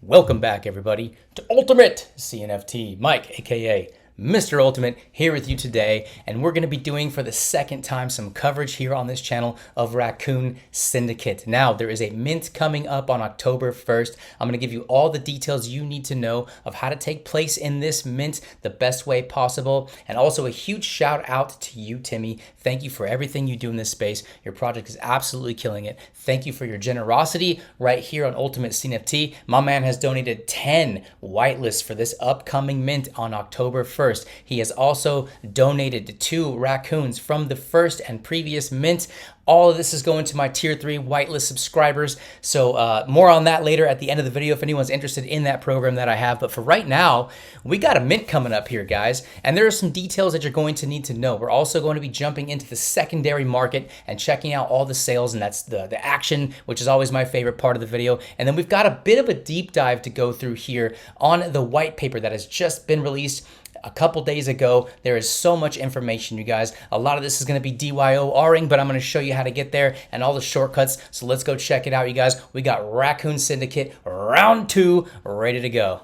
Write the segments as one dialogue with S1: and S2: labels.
S1: Welcome back, everybody, to Ultimate CNFT. Mike, aka Mr. Ultimate, here with you today, and we're going to be doing for the second time some coverage here on this channel of Raccoon Syndicate. Now, there is a mint coming up on October 1st. I'm going to give you all the details you need to know of how to take place in this mint the best way possible, and also a huge shout out to you, Timmy. Thank you for everything you do in this space. Your project is absolutely killing it. Thank you for your generosity right here on Ultimate CNFT. My man has donated 10 whitelists for this upcoming mint on October 1st. He has also donated 2 raccoons from the first and previous mint. All of this is going to my tier 3 whitelist subscribers. So more on that later at the end of the video if anyone's interested in that program that I have. But for right now, we got a mint coming up here, guys. And there are some details that you're going to need to know. We're also going to be jumping into the secondary market and checking out all the sales. And that's the action, which is always my favorite part of the video. And then we've got a bit of a deep dive to go through here on the white paper that has just been released a couple days ago. There is so much information, you guys. A lot of this is going to be DYORing, but I'm going to show you how to get there and all the shortcuts. So let's go check it out, you guys. We got Raccoon Syndicate round 2 ready to go.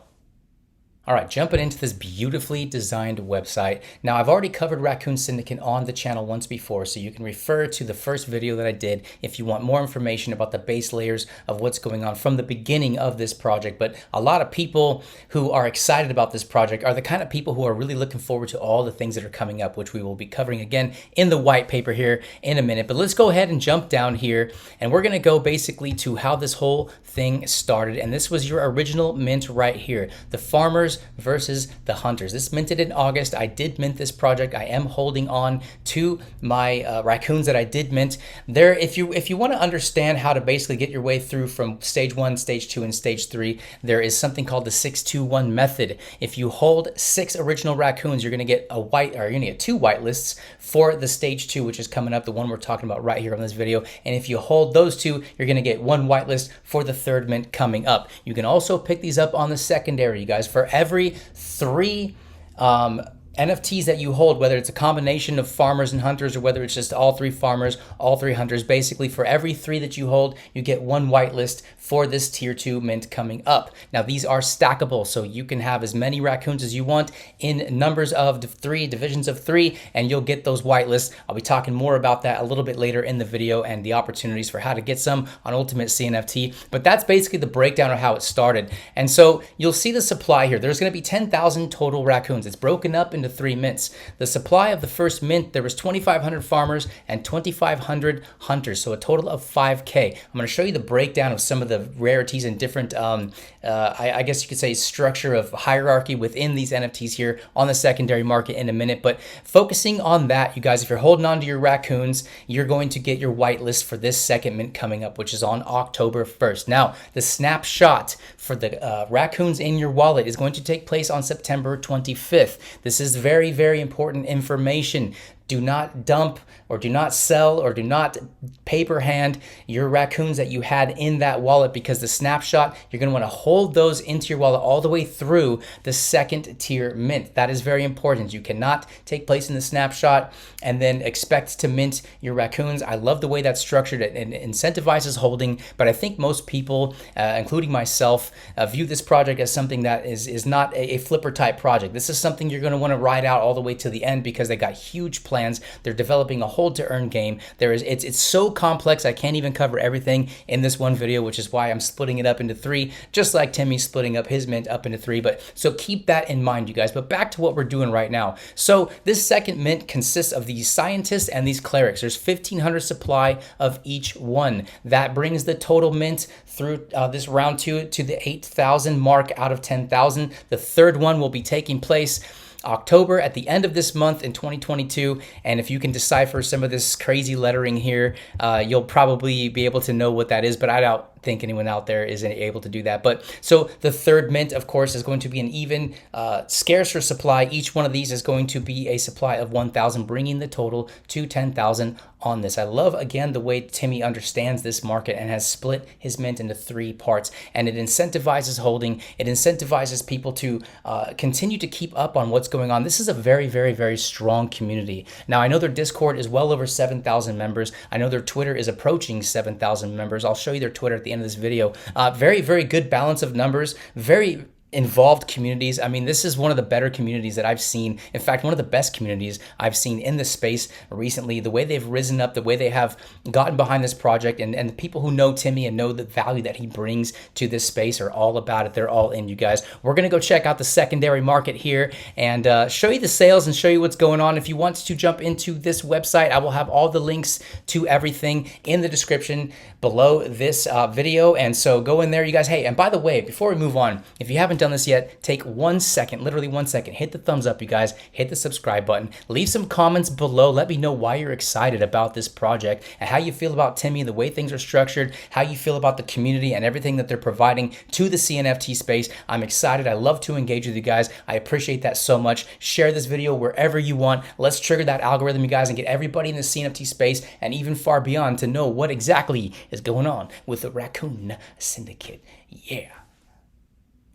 S1: All right, jumping into this beautifully designed website. Now, I've already covered Raccoon Syndicate on the channel once before, so you can refer to the first video that I did if you want more information about the base layers of what's going on from the beginning of this project. But a lot of people who are excited about this project are the kind of people who are really looking forward to all the things that are coming up, which we will be covering again in the white paper here in a minute. But let's go ahead and jump down here, and we're gonna go basically to how this whole thing started. And this was your original mint right here, the farmers versus the hunters. This minted in August. I did mint this project. I am holding on to my raccoons that I did mint. There, if you want to understand how to basically get your way through from stage 1, stage 2, and stage 3, there is something called the 6-2-1 method. If you hold 6 original raccoons, you're going to get a white, or you're going to get 2 white lists for the stage 2, which is coming up, the one we're talking about right here on this video. And if you hold those 2, you're going to get 1 whitelist for the third mint coming up. You can also pick these up on the secondary, you guys. For every 3 NFTs that you hold, whether it's a combination of farmers and hunters or whether it's just all 3 farmers, all 3 hunters, basically for every 3 that you hold, you get 1 whitelist for this tier 2 mint coming up. Now, these are stackable, so you can have as many raccoons as you want in numbers of 3, divisions of 3, and you'll get those whitelists. I'll be talking more about that a little bit later in the video and the opportunities for how to get some on Ultimate CNFT. But that's basically the breakdown of how it started. And so you'll see the supply here. There's going to be 10,000 total raccoons. It's broken up into 3 mints. The supply of the first mint, there was 2,500 farmers and 2,500 hunters, so a total of 5K. I'm going to show you the breakdown of some of the rarities and different, I guess you could say, structure of hierarchy within these NFTs here on the secondary market in a minute. But focusing on that, you guys, if you're holding on to your raccoons, you're going to get your whitelist for this second mint coming up, which is on October 1st. Now, the snapshot for the raccoons in your wallet is going to take place on September 25th. This is very, very important information. Do not dump or do not sell or do not paper hand your raccoons that you had in that wallet, because the snapshot, you're going to want to hold those into your wallet all the way through the second tier mint. That is very important. You cannot take place in the snapshot and then expect to mint your raccoons. I love the way that's structured. It incentivizes holding, but I think most people, including myself, view this project as something that is not a flipper type project. This is something you're going to want to ride out all the way to the end, because they got huge plans. They're developing a hold to earn game. It's so complex, I can't even cover everything in this one video, which is why I'm splitting it up into 3, just like Timmy's splitting up his mint up into 3. But so keep that in mind, you guys. But back to what we're doing right now. So this second mint consists of these scientists and these clerics. There's 1,500 supply of each one. That brings the total mint through this round 2 to the 8,000 mark out of 10,000. The third one will be taking place October, at the end of this month in 2022. And if you can decipher some of this crazy lettering here, you'll probably be able to know what that is, but I doubt think anyone out there is able to do that. But so the third mint, of course, is going to be an even scarcer supply. Each one of these is going to be a supply of 1,000, bringing the total to 10,000 on this. I love, again, the way Timmy understands this market and has split his mint into 3 parts, and it incentivizes holding. It incentivizes people to continue to keep up on what's going on. This is a very, very, very strong community. Now, I know their Discord is well over 7,000 members. I know their Twitter is approaching 7,000 members. I'll show you their Twitter at the end of this video. Very, very good balance of numbers, very involved communities. I mean, this is one of the better communities that I've seen. In fact, one of the best communities I've seen in this space recently. The way they've risen up, the way they have gotten behind this project, and the people who know Timmy and know the value that he brings to this space are all about it. They're all in, you guys. We're going to go check out the secondary market here and show you the sales and show you what's going on. If you want to jump into this website, I will have all the links to everything in the description below this video. And so go in there, you guys. Hey, and by the way, before we move on, if you haven't done this yet, take 1 second, literally 1 second, hit the thumbs up, you guys, hit the subscribe button, leave some comments below, let me know why you're excited about this project and how you feel about Timmy, the way things are structured, how you feel about the community and everything that they're providing to the CNFT space. I'm excited. I love to engage with you guys. I appreciate that so much. Share this video wherever you want. Let's trigger that algorithm, you guys, and get everybody in the CNFT space and even far beyond to know what exactly is going on with the Raccoon Syndicate. Yeah.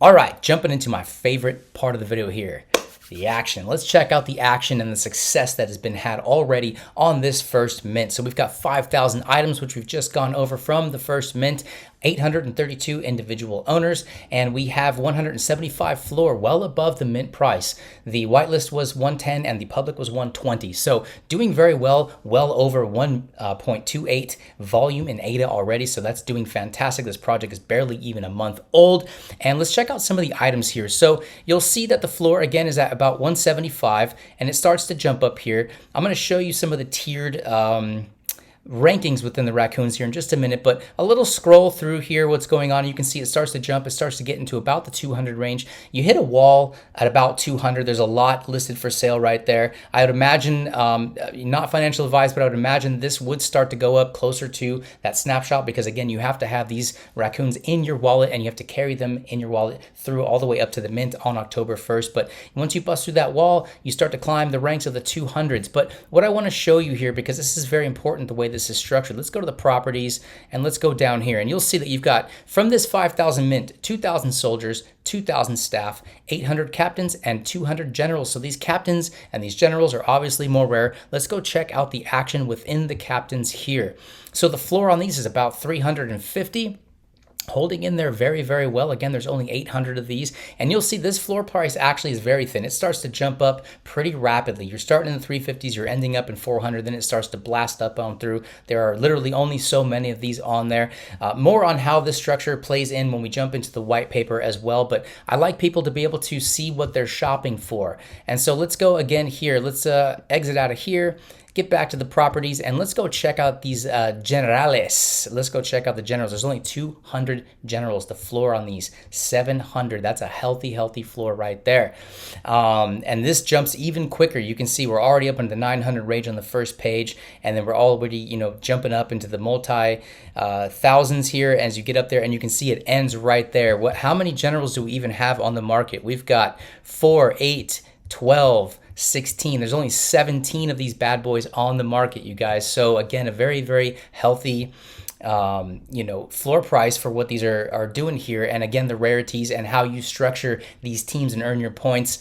S1: All right, jumping into my favorite part of the video here, the action. Let's check out the action and the success that has been had already on this first mint. So we've got 5,000 items, which we've just gone over from the first mint. 832 individual owners, and we have 175 floor, well above the mint price. The whitelist was 110 and the public was 120. So doing very well, well over 1.28 volume in ADA already. So that's doing fantastic. This project is barely even a month old. And let's check out some of the items here. So you'll see that the floor again is at about 175 and it starts to jump up here. I'm going to show you some of the tiered rankings within the raccoons here in just a minute, but a little scroll through here, what's going on. You can see it starts to jump. It starts to get into about the 200 range. You hit a wall at about 200. There's a lot listed for sale right there. I would imagine, not financial advice, but I would imagine this would start to go up closer to that snapshot because again, you have to have these raccoons in your wallet and you have to carry them in your wallet through all the way up to the mint on October 1st. But once you bust through that wall, you start to climb the ranks of the 200s. But what I want to show you here, because this is very important, the way this is structured. Let's go to the properties and let's go down here and you'll see that you've got from this 5,000 mint, 2,000 soldiers, 2,000 staff, 800 captains, and 200 generals. So these captains and these generals are obviously more rare. Let's go check out the action within the captains here. So the floor on these is about 350. Holding in there very, very well. Again, there's only 800 of these. And you'll see this floor price actually is very thin. It starts to jump up pretty rapidly. You're starting in the 350s, you're ending up in 400, then it starts to blast up on through. There are literally only so many of these on there. More on how this structure plays in when we jump into the white paper as well. But I like people to be able to see what they're shopping for. And so let's go again here. Let's exit out of here. Get back to the properties and let's go check out these generales. Let's go check out the generals. There's only 200 generals. The floor on these 700. That's a healthy floor right there. And this jumps even quicker. You can see we're already up into the 900 range on the first page, and then we're already jumping up into the multi thousands here as you get up there, and you can see it ends right there. How many generals do we even have on the market? We've got 4, 8, 12. 16. There's only 17 of these bad boys on the market, you guys. So again, a very, very healthy floor price for what these are doing here. And again, the rarities and how you structure these teams and earn your points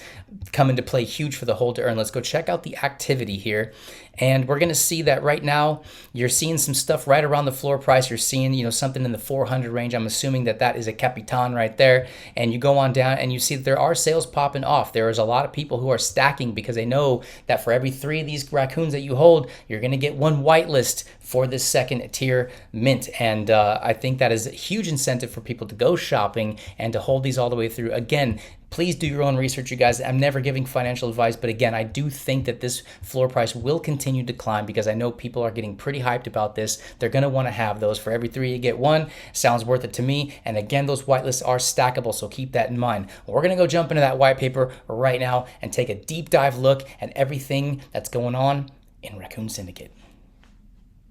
S1: come into play huge for the hold to earn. Let's go check out the activity here. And we're going to see that right now you're seeing some stuff right around the floor price. You're seeing, something in the 400 range. I'm assuming that is a Capitan right there. And you go on down and you see that there are sales popping off. There is a lot of people who are stacking because they know that for every 3 of these raccoons that you hold, you're going to get 1 whitelist for this second tier mint. And I think that is a huge incentive for people to go shopping and to hold these all the way through. Again, please do your own research, you guys. I'm never giving financial advice, but again, I do think that this floor price will continue to climb because I know people are getting pretty hyped about this. They're going to want to have those. For every 3 you get 1. Sounds worth it to me. And again, those whitelists are stackable, so keep that in mind. We're going to go jump into that white paper right now and take a deep dive look at everything that's going on in Raccoon Syndicate.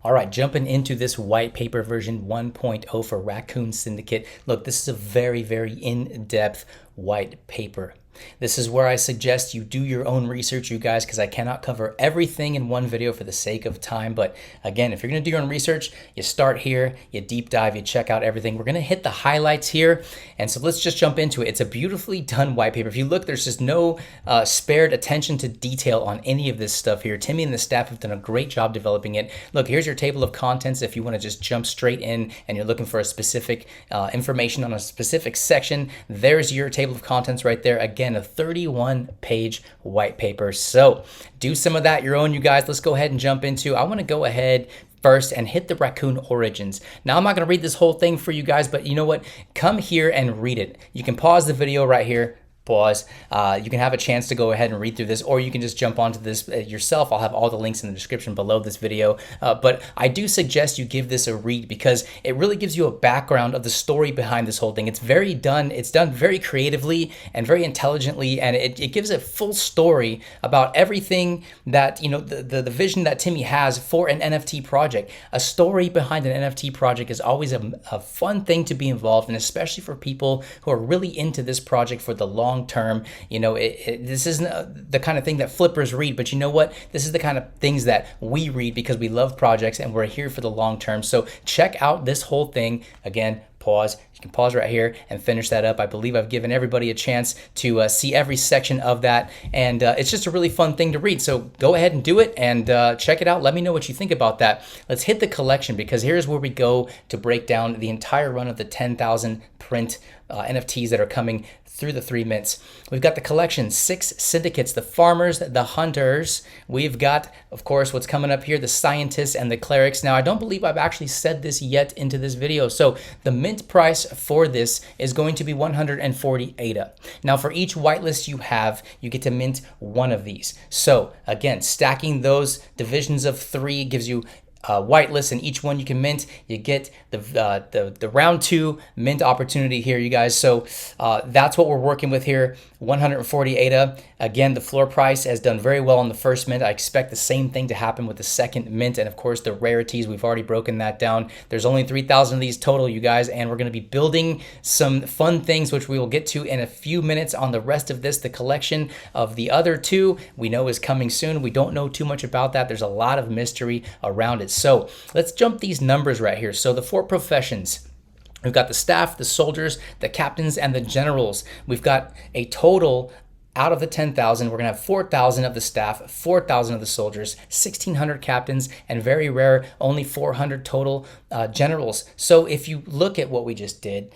S1: All right, jumping into this white paper version 1.0 for Raccoon Syndicate. Look, this is a very, very in-depth white paper. This is where I suggest you do your own research, you guys, because I cannot cover everything in one video for the sake of time. But again, if you're going to do your own research, you start here, you deep dive, you check out everything. We're going to hit the highlights here. And so let's just jump into it. It's a beautifully done white paper. If you look, there's just no spared attention to detail on any of this stuff here. Timmy and the staff have done a great job developing it. Look, here's your table of contents if you want to just jump straight in and you're looking for a specific information on a specific section. There's your table of contents right there. Again, a 31-page white paper. So do some of that your own, you guys. Let's go ahead and jump into, I want to go ahead first and hit the Raccoon origins. Now, I'm not going to read this whole thing for you guys, but you know what? Come here and read it. You can pause the video right here. Pause. You can have a chance to go ahead and read through this, or you can just jump onto this yourself. I'll have all the links in the description below this video. But I do suggest you give this a read because it really gives you a background of the story behind this whole thing. It's done very creatively and very intelligently, and it gives a full story about everything that, you know, the vision that Timmy has for an NFT project. A story behind an NFT project is always a fun thing to be involved in, especially for people who are really into this project for the long term. You know, this isn't the kind of thing that flippers read, but you know what? This is the kind of things that we read because we love projects and we're here for the long term. So check out this whole thing. Again, pause. You can pause right here and finish that up. I believe I've given everybody a chance to see every section of that, and it's just a really fun thing to read. So go ahead and do it and check it out. Let me know what you think about that. Let's hit the collection because here's where we go to break down the entire run of the 10,000 print NFTs that are coming through the 3 mints. We've got the collection, 6 syndicates, the farmers, the hunters. We've got, of course, what's coming up here, the scientists and the clerics. Now, I don't believe I've actually said this yet into this video. So the mint price for this is going to be 140 ADA. Now, for each whitelist you have, you get to mint one of these. So again, stacking those divisions of 3 gives you whitelist, and each one you can mint. You get the round 2 mint opportunity here, you guys. So that's what we're working with here. 140 ADA. Again, the floor price has done very well on the first mint. I expect the same thing to happen with the second mint, and of course the rarities, we've already broken that down. There's only 3,000 of these total, you guys, and we're going to be building some fun things which we will get to in a few minutes on the rest of this. The collection of the other 2 we know is coming soon. We don't know too much about that. There's a lot of mystery around it. So let's jump these numbers right here. So the 4 professions. We've got the staff, the soldiers, the captains, and the generals. We've got a total out of the 10,000, we're gonna have 4,000 of the staff, 4,000 of the soldiers, 1,600 captains, and very rare, only 400 total generals. So if you look at what we just did,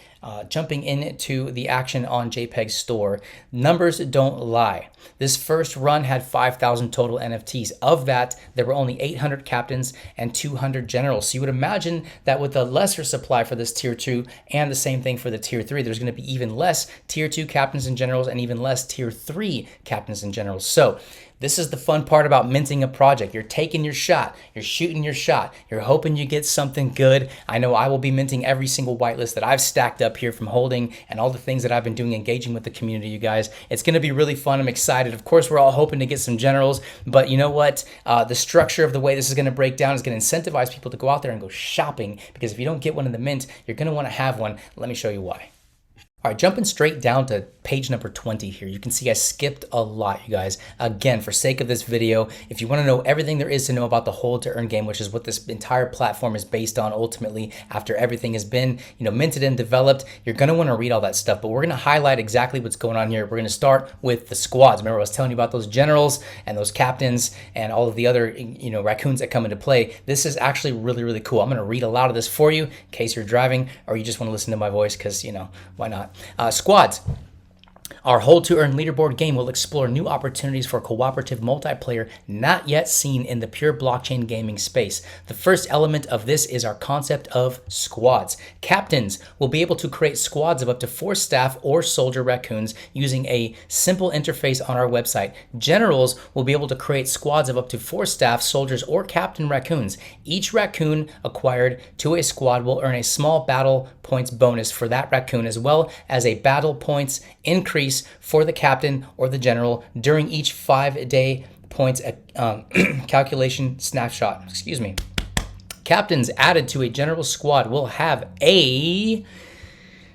S1: jumping into the action on JPEG store, numbers don't lie. This first run had 5,000 total NFTs. Of that, there were only 800 captains and 200 generals. So you would imagine that with a lesser supply for this tier 2 and the same thing for the tier 3, there's going to be even less tier 2 captains and generals and even less tier 3 captains and generals. So this is the fun part about minting a project. You're taking your shot. You're shooting your shot. You're hoping you get something good. I know I will be minting every single whitelist that I've stacked up here from holding and all the things that I've been doing, engaging with the community, you guys. It's going to be really fun. I'm excited. Of course, we're all hoping to get some generals, but you know what? The structure of the way this is going to break down is going to incentivize people to go out there and go shopping, because if you don't get one in the mint, you're going to want to have one. Let me show you why. All right, jumping straight down to page number 20 here. You can see I skipped a lot, you guys. Again, for sake of this video, if you want to know everything there is to know about the hold to earn game, which is what this entire platform is based on ultimately after everything has been, you know, minted and developed, you're going to want to read all that stuff. But we're going to highlight exactly what's going on here. We're going to start with the squads. Remember I was telling you about those generals and those captains and all of the other, you know, raccoons that come into play. This is actually really, really cool. I'm going to read a lot of this for you in case you're driving or you just want to listen to my voice because, you know, why not? Squads. Our Hold to Earn leaderboard game will explore new opportunities for cooperative multiplayer not yet seen in the pure blockchain gaming space. The first element of this is our concept of squads. Captains will be able to create squads of up to 4 staff or soldier raccoons using a simple interface on our website. Generals will be able to create squads of up to 4 staff, soldiers, or captain raccoons. Each raccoon acquired to a squad will earn a small battle points bonus for that raccoon, as well as a battle points increase for the captain or the general during each 5-day points calculation snapshot. Excuse me. Captains added to a general squad will have a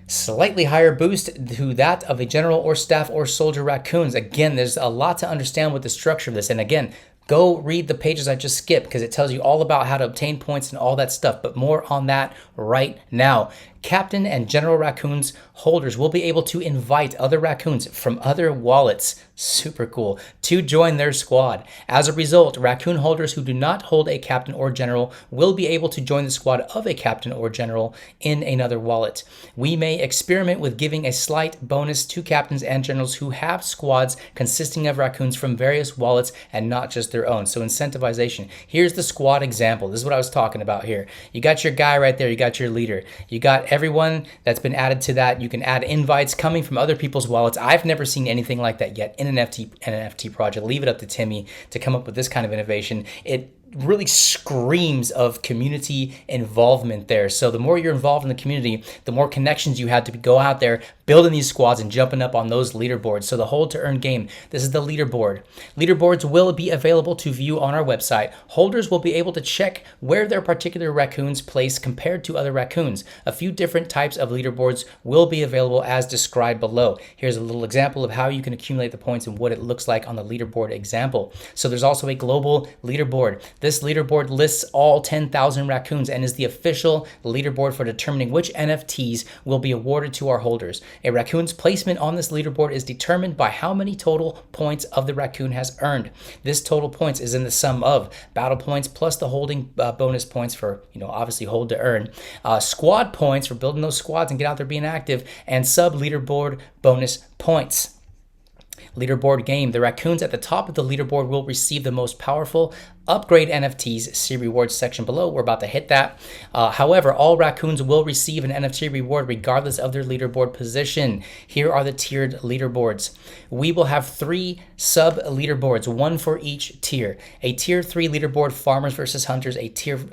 S1: Slightly higher boost to that of a general or staff or soldier raccoons. Again, there's a lot to understand with the structure of this. And again, go read the pages I just skipped because it tells you all about how to obtain points and all that stuff. But more on that right now. Captain and General Raccoons holders will be able to invite other raccoons from other wallets, super cool, to join their squad. As a result, raccoon holders who do not hold a captain or general will be able to join the squad of a captain or general in another wallet. We may experiment with giving a slight bonus to captains and generals who have squads consisting of raccoons from various wallets and not just their own. So incentivization. Here's the squad example. This is what I was talking about here. You got your guy right there. You got your leader. You got everyone that's been added to that. You can add invites coming from other people's wallets. I've never seen anything like that yet in an NFT project. Leave it up to Timmy to come up with this kind of innovation. It really screams of community involvement there. So the more you're involved in the community, the more connections you had to go out there building these squads and jumping up on those leaderboards. So the hold to earn game, this is the leaderboard. Leaderboards will be available to view on our website. Holders will be able to check where their particular raccoons place compared to other raccoons. A few different types of leaderboards will be available as described below. Here's a little example of how you can accumulate the points and what it looks like on the leaderboard example. So there's also a global leaderboard. This leaderboard lists all 10,000 raccoons and is the official leaderboard for determining which NFTs will be awarded to our holders. A raccoon's placement on this leaderboard is determined by how many total points of the raccoon has earned. This total points is in the sum of battle points plus the holding bonus points for, obviously hold to earn, squad points for building those squads and get out there being active, and sub leaderboard bonus points. Leaderboard game. The raccoons at the top of the leaderboard will receive the most powerful upgrade NFTs. See rewards section below. We're about to hit that. However, all raccoons will receive an NFT reward regardless of their leaderboard position. Here are the tiered leaderboards. We will have 3 sub leaderboards, 1 for each tier. A tier 3 leaderboard, farmers versus hunters. A tier 2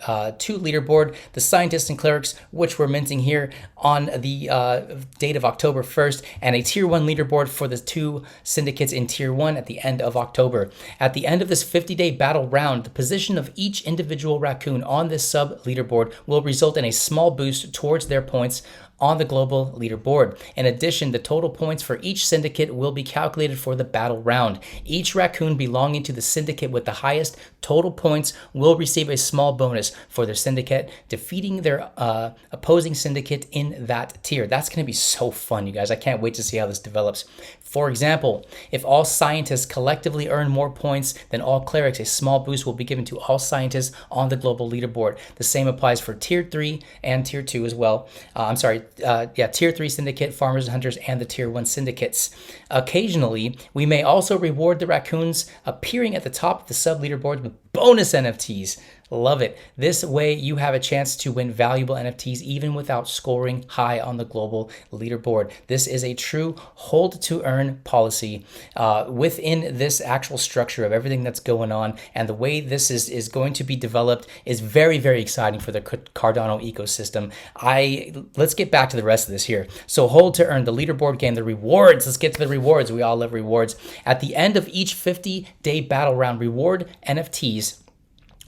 S1: leaderboard, the scientists and clerics, which we're minting here on the date of October 1st, and a tier 1 leaderboard for the 2 syndicates in tier 1 at the end of October. At the end of this 50-day battle round, the position of each individual raccoon on this sub leaderboard will result in a small boost towards their points on the global leaderboard. In addition, the total points for each syndicate will be calculated for the battle round. Each raccoon belonging to the syndicate with the highest total points will receive a small bonus for their syndicate, defeating their opposing syndicate in that tier. That's going to be so fun, you guys. I can't wait to see how this develops. For example, if all scientists collectively earn more points than all clerics, a small boost will be given to all scientists on the global leaderboard. The same applies for tier 3 and tier 2 as well. Tier 3 syndicate, farmers and hunters, and the tier 1 syndicates. Occasionally, we may also reward the raccoons appearing at the top of the sub leaderboard with bonus NFTs. Love it. This way you have a chance to win valuable NFTs even without scoring high on the global leaderboard. This is a true hold to earn policy within this actual structure of everything that's going on, and the way this is going to be developed is very, very exciting for the Cardano ecosystem. Let's get back to the rest of this here. So hold to earn, the leaderboard game, the rewards. Let's get to the rewards. We all love rewards. At the end of each 50-day battle round, reward NFTs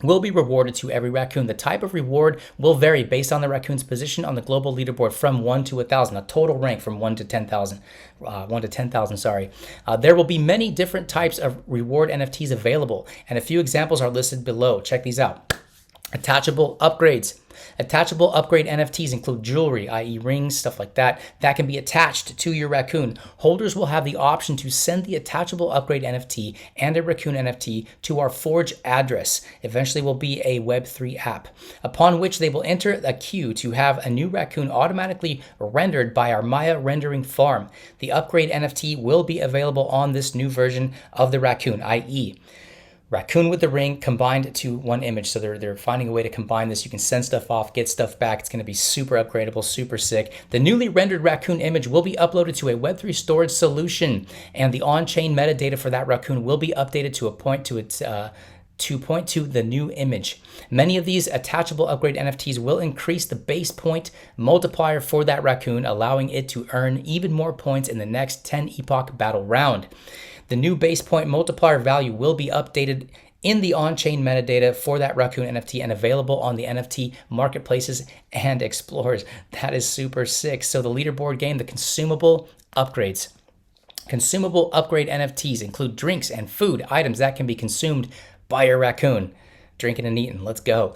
S1: will be rewarded to every raccoon. The type of reward will vary based on the raccoon's position on the global leaderboard from 1 to 1,000, a total rank from 1 to 10,000. There will be many different types of reward NFTs available, and a few examples are listed below. Check these out. Attachable upgrades. Attachable upgrade NFTs include jewelry, i.e. rings, stuff like that can be attached to your raccoon. Holders will have the option to send the attachable upgrade NFT and a raccoon NFT to our Forge address. Eventually will be a Web3 app, upon which they will enter a queue to have a new raccoon automatically rendered by our Maya rendering farm. The upgrade NFT will be available on this new version of the raccoon, i.e. raccoon with the ring combined to one image. So they're finding a way to combine this. You can send stuff off, get stuff back. It's going to be super upgradable, super sick. The newly rendered raccoon image will be uploaded to a Web3 storage solution, and the on-chain metadata for that raccoon will be updated to point to the new image. Many of these attachable upgrade NFTs will increase the base point multiplier for that raccoon, allowing it to earn even more points in the next 10 epoch battle round. The new base point multiplier value will be updated in the on-chain metadata for that Raccoon NFT and available on the NFT marketplaces and explorers. That is super sick. So the leaderboard game, the consumable upgrades. Consumable upgrade NFTs include drinks and food items that can be consumed by your raccoon. Drinking and eating, let's go.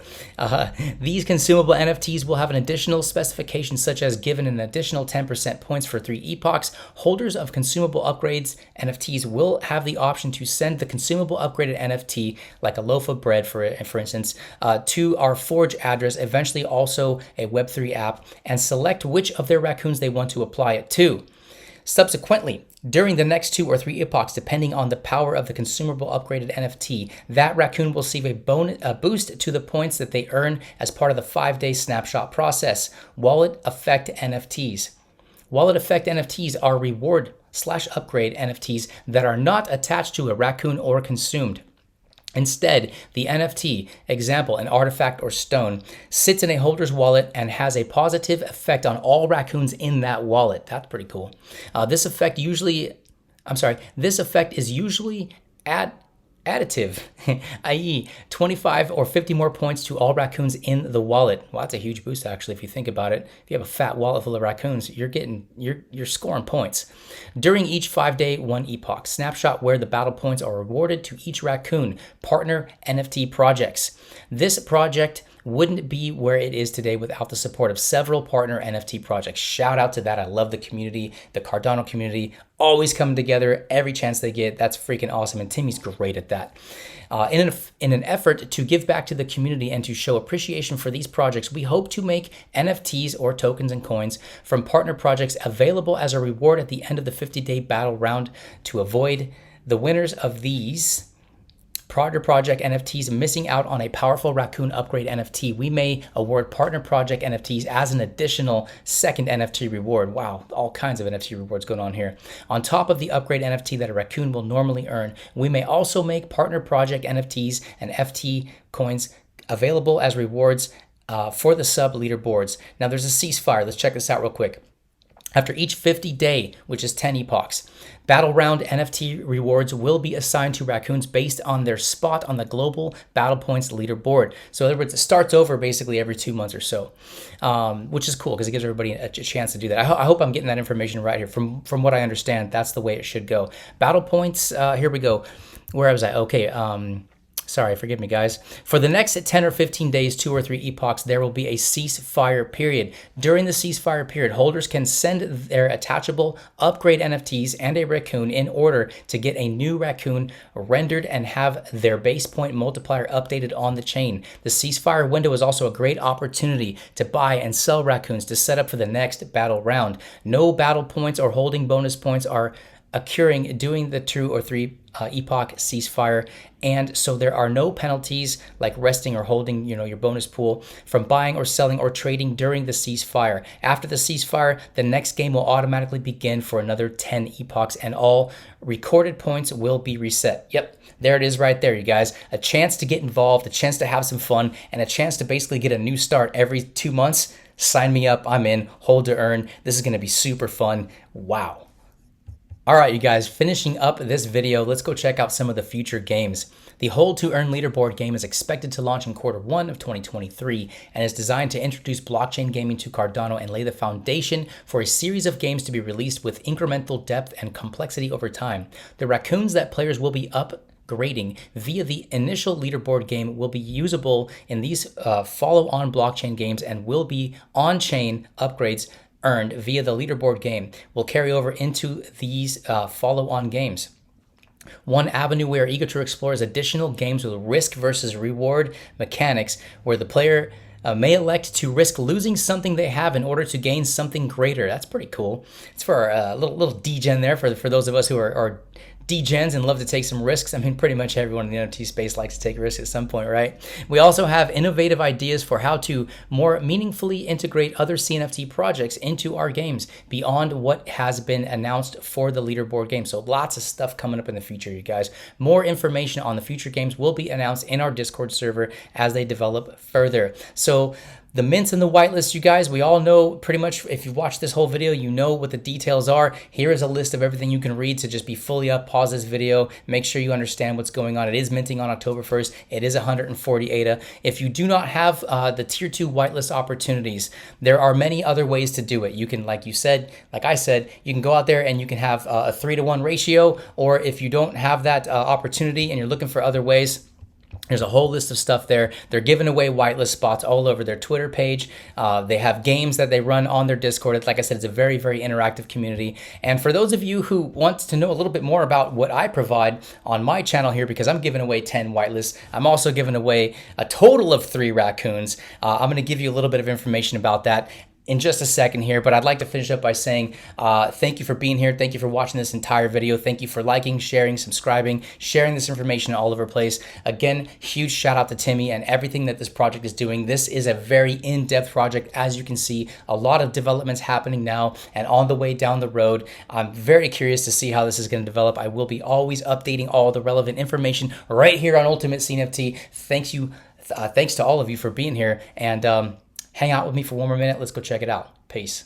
S1: These consumable NFTs will have an additional specification such as given an additional 10% points for 3 epochs. Holders of consumable upgrades NFTs will have the option to send the consumable upgraded NFT, like a loaf of bread for instance, to our Forge address, eventually also a Web3 app, and select which of their raccoons they want to apply it to. Subsequently, during the next 2 or 3 epochs, depending on the power of the consumable upgraded NFT, that raccoon will receive a boost to the points that they earn as part of the 5-day snapshot process. Wallet Effect NFTs. Wallet Effect NFTs are reward/upgrade NFTs that are not attached to a raccoon or consumed. Instead, the NFT, example, an artifact or stone, sits in a holder's wallet and has a positive effect on all raccoons in that wallet. That's pretty cool. This effect is usually additive, i.e. 25 or 50 more points to all raccoons in the wallet. Well, that's a huge boost actually if you think about it. If you have a fat wallet full of raccoons, you're scoring points. During each 5-day 1 epoch snapshot where the battle points are awarded to each raccoon, partner NFT projects. This project wouldn't be where it is today without the support of several partner NFT projects. Shout out to that. I love the community, the Cardano community, always coming together every chance they get. That's freaking awesome. And Timmy's great at that. In an effort to give back to the community and to show appreciation for these projects, we hope to make NFTs or tokens and coins from partner projects available as a reward at the end of the 50-day battle round. To avoid the winners of these partner project NFTs missing out on a powerful raccoon upgrade NFT, we may award partner project NFTs as an additional second NFT reward. Wow, all kinds of NFT rewards going on here. On top of the upgrade NFT that a raccoon will normally earn, we may also make partner project NFTs and FT coins available as rewards for the sub leaderboards. Now there's a ceasefire. Let's check this out real quick. After each 50-day, which is 10 epochs, battle round NFT rewards will be assigned to raccoons based on their spot on the global battle points leaderboard. So in other words, it starts over basically every 2 months or so, which is cool because it gives everybody a chance to do that. I hope I'm getting that information right here. From what I understand, that's the way it should go. Battle points, here we go. Where was I? Okay, sorry, forgive me, guys. For the next 10 or 15 days, 2 or 3 epochs, there will be a ceasefire period. During the ceasefire period, holders can send their attachable upgrade NFTs and a raccoon in order to get a new raccoon rendered and have their base point multiplier updated on the chain. The ceasefire window is also a great opportunity to buy and sell raccoons to set up for the next battle round. No battle points or holding bonus points are occurring during the 2 or 3 epoch ceasefire, and so there are no penalties like resting or holding your bonus pool from buying or selling or trading during the ceasefire. After the ceasefire, the next game will automatically begin for another 10 epochs and all recorded points will be reset. Yep, there it is right there, you guys. A chance to get involved, a chance to have some fun, and a chance to basically get a new start every 2 months. Sign me up, I'm in. Hold to earn. This is going to be super fun. Wow. All right, you guys, finishing up this video, let's go check out some of the future games. The Hold to Earn leaderboard game is expected to launch in Q1 of 2023 and is designed to introduce blockchain gaming to Cardano and lay the foundation for a series of games to be released with incremental depth and complexity over time. The raccoons that players will be upgrading via the initial leaderboard game will be usable in these follow-on blockchain games and will be on-chain upgrades earned via the leaderboard game will carry over into these follow-on games. One avenue we are eager to explore is additional games with risk versus reward mechanics, where the player may elect to risk losing something they have in order to gain something greater. That's pretty cool. It's for a little degen there for those of us who are degens and love to take some risks. I mean, pretty much everyone in the NFT space likes to take risks at some point, right? We also have innovative ideas for how to more meaningfully integrate other CNFT projects into our games beyond what has been announced for the leaderboard game. So lots of stuff coming up in the future, you guys. More information on the future games will be announced in our Discord server as they develop further. So The mints and the whitelist, you guys, we all know pretty much, if you've watched this whole video, you know what the details are. Here is a list of everything you can read, so just be fully up, pause this video, make sure you understand what's going on. It is minting on October 1st. It is 140 ADA. If you do not have the tier 2 whitelist opportunities, there are many other ways to do it. You can, like I said, you can go out there and you can have a 3-to-1 ratio, or if you don't have that opportunity and you're looking for other ways, there's a whole list of stuff there. They're giving away whitelist spots all over their Twitter page. They have games that they run on their Discord. Like I said, it's a very, very interactive community. And for those of you who want to know a little bit more about what I provide on my channel here, because I'm giving away 10 whitelists, I'm also giving away a total of 3 raccoons. I'm going to give you a little bit of information about that in just a second here, but I'd like to finish up by saying thank you for being here. Thank you for watching this entire video. Thank you for liking, sharing, subscribing, sharing this information all over the place. Again, huge shout out to Timmy and everything that this project is doing. This is a very in-depth project. As you can see, a lot of developments happening now and on the way down the road. I'm very curious to see how this is going to develop. I will be always updating all the relevant information right here on UltimateCNFT. Thanks to all of you for being here, and hang out with me for one more minute. Let's go check it out. Peace.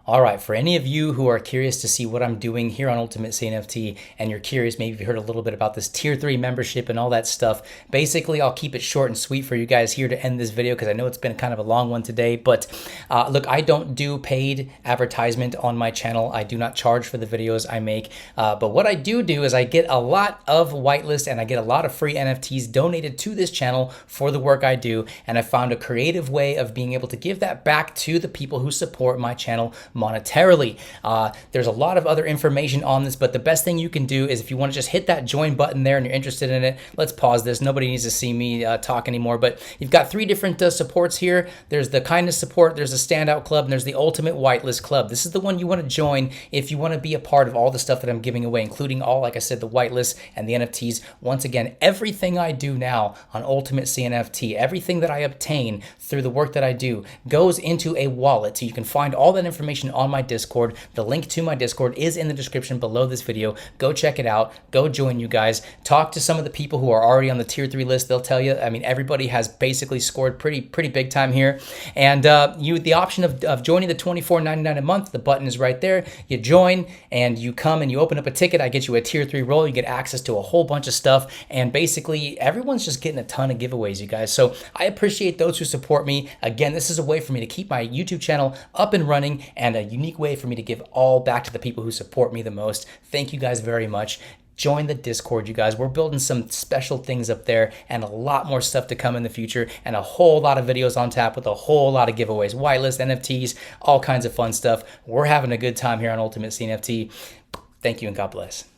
S1: All right, for any of you who are curious to see what I'm doing here on UltimateCNFT, and you're curious, maybe you heard a little bit about this tier 3 membership and all that stuff, basically I'll keep it short and sweet for you guys here to end this video, because I know it's been kind of a long one today. But look, I don't do paid advertisement on my channel. I do not charge for the videos I make. But what I do is I get a lot of whitelist and I get a lot of free NFTs donated to this channel for the work I do. And I found a creative way of being able to give that back to the people who support my channel monetarily. There's a lot of other information on this, but the best thing you can do is, if you want to just hit that join button there and you're interested in it, let's pause this. Nobody needs to see me talk anymore, but you've got 3 different supports here. There's the kindness support, there's a standout club, and there's the ultimate whitelist club. This is the one you want to join if you want to be a part of all the stuff that I'm giving away, including all, like I said, the whitelist and the NFTs. Once again, everything I do now on UltimateCNFT, everything that I obtain through the work that I do, goes into a wallet. So you can find all that information on my Discord. The link to my Discord is in the description below this video. Go check it out. Go join, you guys. Talk to some of the people who are already on the tier 3 list. They'll tell you, I mean, everybody has basically scored pretty big time here. And the option of joining the $24.99 a month, the button is right there. You join and you come and you open up a ticket. I get you a tier 3 role. You get access to a whole bunch of stuff. And basically everyone's just getting a ton of giveaways, you guys. So I appreciate those who support me. Again, this is a way for me to keep my YouTube channel up and running, and a unique way for me to give all back to the people who support me the most. Thank you guys very much. Join the Discord, you guys. We're building some special things up there, and a lot more stuff to come in the future, and a whole lot of videos on tap with a whole lot of giveaways, whitelist, NFTs, all kinds of fun stuff. We're having a good time here on UltimateCNFT. Thank you and God bless.